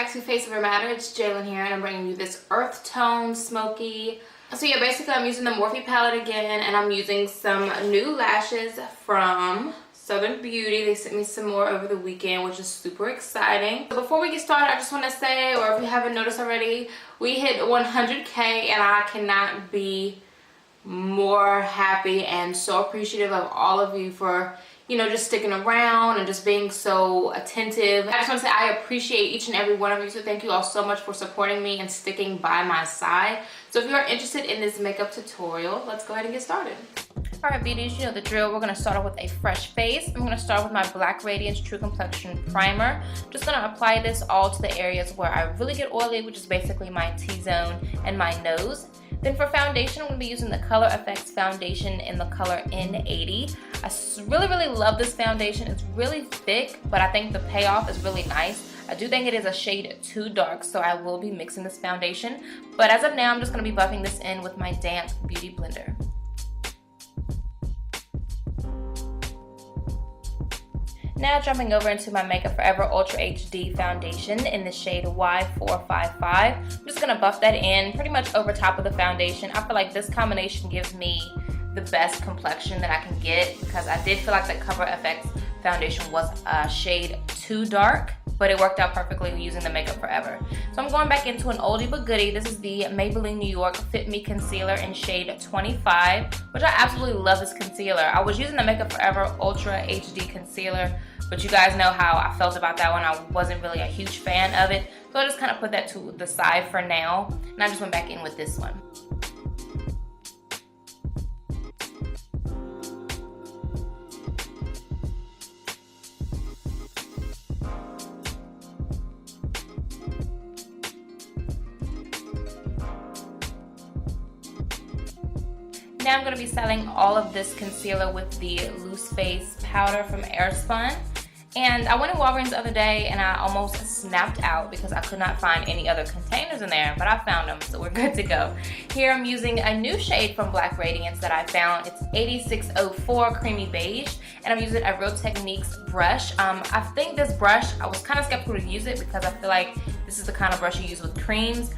back to Face Over Matter. It's Jalen here, and I'm bringing you this earth tone smoky. So yeah, basically I'm using the Morphe palette again, and I'm using some new lashes from Southern Beauty. They sent me some more over the weekend, which is super exciting. So before we get started, I just want to say, or if you haven't noticed already, we hit 100K, and I cannot be more happy and so appreciative of all of you for, you know, just sticking around and just being so attentive. I just want to say I appreciate each and every one of you, so thank you all so much for supporting me and sticking by my side. So if you are interested in this makeup tutorial, let's go ahead and get started. Alright beauties, you know the drill. We're going to start off with a fresh face. I'm going to start with my Black Radiance True Complexion Primer. I'm just going to apply this all to the areas where I really get oily, which is basically my T-zone and my nose. Then for foundation, I'm going to be using the Color Effects foundation in the color N80. I really love this foundation. It's really thick, but I think the payoff is really nice. I do think it is a shade too dark, so I will be mixing this foundation. But as of now, I'm just going to be buffing this in with my damp beauty blender. Now jumping over into my Makeup Forever Ultra HD foundation in the shade Y455. I'm just going to buff that in pretty much over top of the foundation. I feel like this combination gives me the best complexion that I can get, because I did feel like the Cover FX foundation was a shade too dark, but it worked out perfectly using the Makeup Forever. So I'm going back into an oldie but goodie. This is the Maybelline New York Fit Me Concealer in shade 25, which I absolutely love this concealer. I was using the Makeup Forever Ultra HD concealer, but you guys know how I felt about that one. I wasn't really a huge fan of it, so I just kind of put that to the side for now, and I just went back in with this one. Now I'm going to be styling all of this concealer with the Loose Face powder from Airspun. And I went in Walgreens the other day and I almost snapped out because I could not find any other containers in there, but I found them, so we're good to go. Here I'm using a new shade from Black Radiance that I found. It's 8604 Creamy Beige, and I'm using a Real Techniques brush. I think this brush, I was kind of skeptical to use it because I feel like this is the kind of brush you use with creams,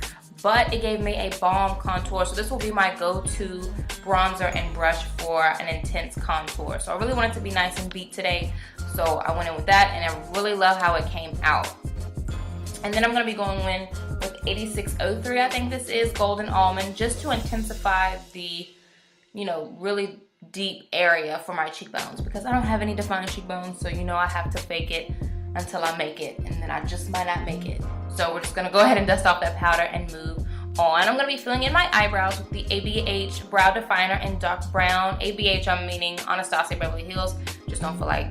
but it gave me a balm contour, so this will be my go-to bronzer and brush for an intense contour. So I really want it to be nice and beat today, so I went in with that, and I really love how it came out. And then I'm going to be going in with 8603, I think this is, Golden Almond, just to intensify the, you know, really deep area for my cheekbones, because I don't have any defined cheekbones, so you know I have to fake it until I make it, and then I just might not make it. So we're just going to go ahead and dust off that powder and move on. I'm going to be filling in my eyebrows with the ABH Brow Definer in dark brown. ABH, I'm meaning Anastasia Beverly Hills. Just don't feel like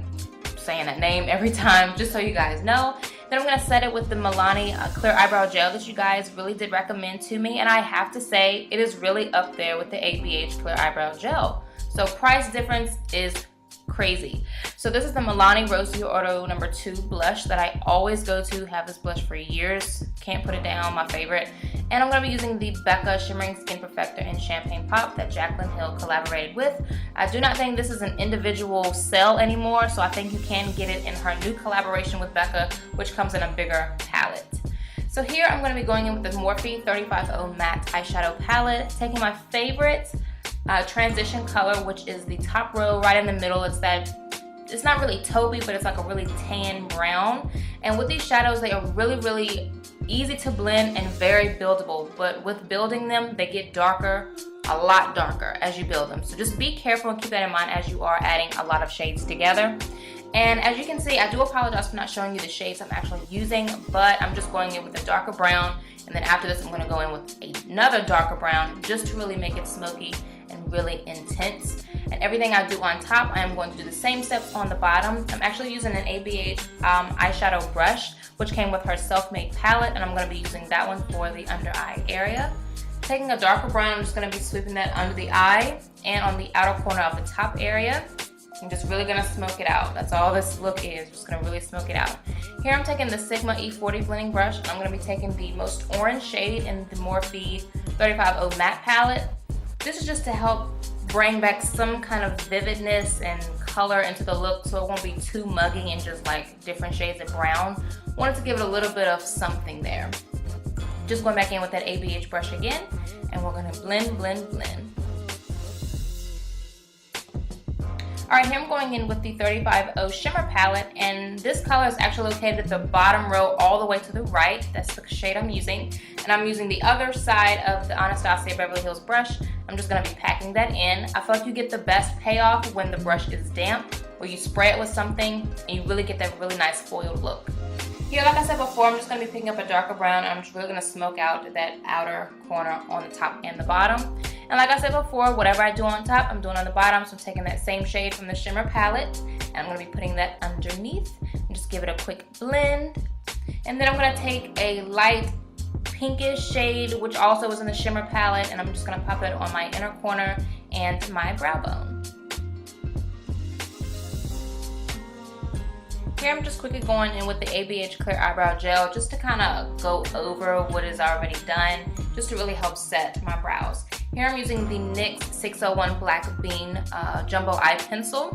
saying that name every time, just so you guys know. Then I'm going to set it with the Milani Clear Eyebrow Gel that you guys really did recommend to me. And I have to say, it is really up there with the ABH Clear Eyebrow Gel. So price difference is crazy. So this is the Milani Rosy Oro No. 2 blush that I always go to. Have this blush for years. Can't put it down, my favorite. And I'm going to be using the Becca Shimmering Skin Perfector in Champagne Pop that Jaclyn Hill collaborated with. I do not think this is an individual sell anymore, so I think you can get it in her new collaboration with Becca, which comes in a bigger palette. So here I'm going to be going in with the Morphe 350 Matte Eyeshadow Palette, taking my favorite transition color, which is the top row right in the middle. It's not really taupey, but it's like a really tan brown. And with these shadows, they are really easy to blend and very buildable, but with building them, they get darker, a lot darker as you build them. So just be careful and keep that in mind as you are adding a lot of shades together. And as you can see, I do apologize for not showing you the shades I'm actually using, but I'm just going in with a darker brown, and then after this I'm going to go in with another darker brown just to really make it smoky and really intense. And everything I do on top, I am going to do the same steps on the bottom. I'm actually using an ABH eyeshadow brush, which came with her Self-Made palette, and I'm going to be using that one for the under eye area. Taking a darker brown, I'm just going to be sweeping that under the eye and on the outer corner of the top area. I'm just really going to smoke it out. That's all this look is, just going to really smoke it out. Here I'm taking the Sigma E40 blending brush, and I'm going to be taking the most orange shade in the Morphe 350 Matte palette. This is just to help bring back some kind of vividness and color into the look so it won't be too muggy and just like different shades of brown. Wanted to give it a little bit of something there. Just going back in with that ABH brush again, and we're gonna blend, blend, blend. All right, here I'm going in with the 35O Shimmer Palette, and this color is actually located at the bottom row all the way to the right. That's the shade I'm using. And I'm using the other side of the Anastasia Beverly Hills brush. I'm just gonna be packing that in. I feel like you get the best payoff when the brush is damp, where you spray it with something and you really get that really nice foiled look. Here, like I said before, I'm just going to be picking up a darker brown, and I'm just really going to smoke out that outer corner on the top and the bottom. And like I said before, whatever I do on top, I'm doing on the bottom. So I'm taking that same shade from the Shimmer Palette, and I'm going to be putting that underneath and just give it a quick blend. And then I'm going to take a light pinkish shade, which also is in the Shimmer Palette, and I'm just going to pop it on my inner corner and my brow bone. Here I'm just quickly going in with the ABH Clear Eyebrow Gel just to kind of go over what is already done, just to really help set my brows. Here I'm using the NYX 601 Black Bean Jumbo Eye Pencil,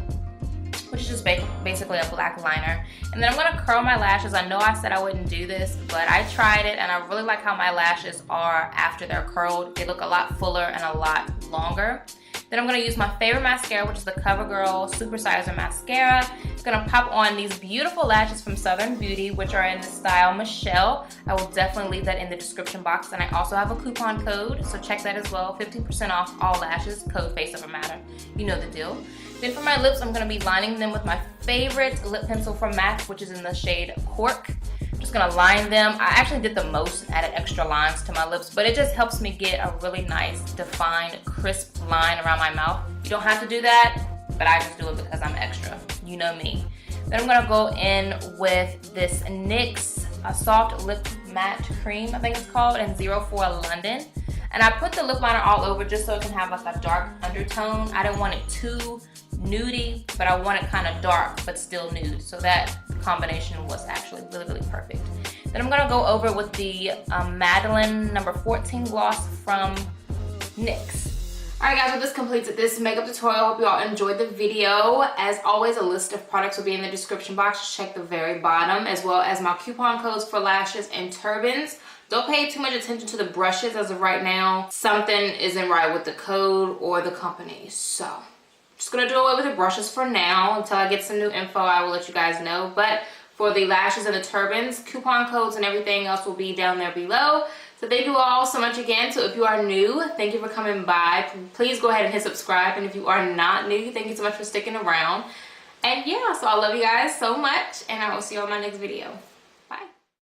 which is just basically a black liner. And then I'm going to curl my lashes. I know I said I wouldn't do this, but I tried it, and I really like how my lashes are after they're curled. They look a lot fuller and a lot longer. Then I'm going to use my favorite mascara, which is the CoverGirl Supersizer Mascara. I'm going to pop on these beautiful lashes from Southern Beauty, which are in the style Michelle. I will definitely leave that in the description box. And I also have a coupon code, so check that as well. 15% off all lashes, code Face Over Matter. You know the deal. Then for my lips, I'm going to be lining them with my favorite lip pencil from MAC, which is in the shade Cork. I'm just going to line them. I actually did the most and added extra lines to my lips, but it just helps me get a really nice, defined, crisp line around my mouth. You don't have to do that, but I just do it because I'm extra. You know me. Then I'm going to go in with this NYX Soft Lip Matte Cream, I think it's called, in 04 London. And I put the lip liner all over just so it can have like a dark undertone. I didn't want it too nudie, but I want it kind of dark but still nude. So that combination was actually really, really perfect. Then I'm gonna go over with the Madeline number 14 gloss from NYX. Alright guys, well this completes this makeup tutorial. I hope you all enjoyed the video. As always, a list of products will be in the description box. Just check the very bottom, as well as my coupon codes for lashes and turbans. Don't pay too much attention to the brushes as of right now. Something isn't right with the code or the company. So, just gonna do away with the brushes for now. Until I get some new info, I will let you guys know. But for the lashes and the turbans, coupon codes and everything else will be down there below. So thank you all so much again. So if you are new, thank you for coming by. Please go ahead and hit subscribe. And if you are not new, thank you so much for sticking around. And yeah, so I love you guys so much, and I will see you on my next video.